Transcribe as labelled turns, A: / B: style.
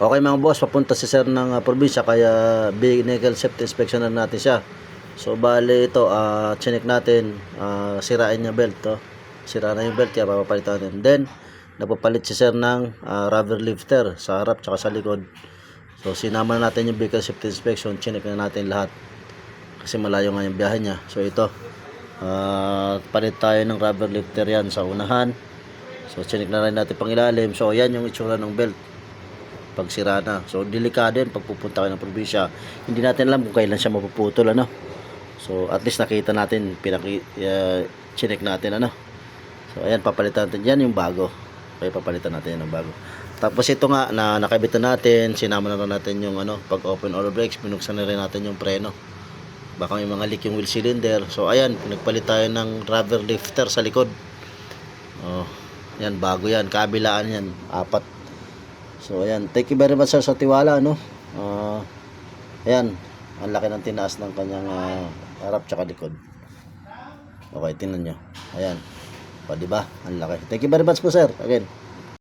A: Okay mga boss, papunta si sir ng probinsya kaya vehicle safety inspection na natin siya. So bale ito, chinek natin, sirain niya belt to. Sira na yung belt kaya papapalitan natin. Then napapalit si sir ng rubber lifter sa harap tsaka sa likod. So sinama na natin yung vehicle safety inspection, chinek na natin lahat. Kasi malayo nga yung biyahe niya. So ito, palit tayo ng rubber lifter yan sa unahan. So chinek na rin natin pang ilalim. So yan yung itsura ng belt pag sira na. So delikado yan pag pupunta kayo ng probinsya. Hindi natin alam kung kailan siya mapuputol, ano. So at least nakita natin, chinek natin, ano. So ayan, papalitan natin yan yung bago. Okay, papalitan natin yan ng bago. Tapos ito nga na nakabitan natin, sinama na rin natin yung pag open all brakes, binuksan na rin natin yung preno. Baka may mga leak yung wheel cylinder. So ayan, nagpalit tayo ng rubber lifter sa likod. Oh, yan bago yan, kabilaan yan, 4. So ayan, thank you very much sir sa tiwala, no. Ayan, ang laki ng tinaas ng kanyang harap tsaka likod. Okay, tingnan nyo. Ayan. O, diba? Ang laki. Thank you very much po sir. Again.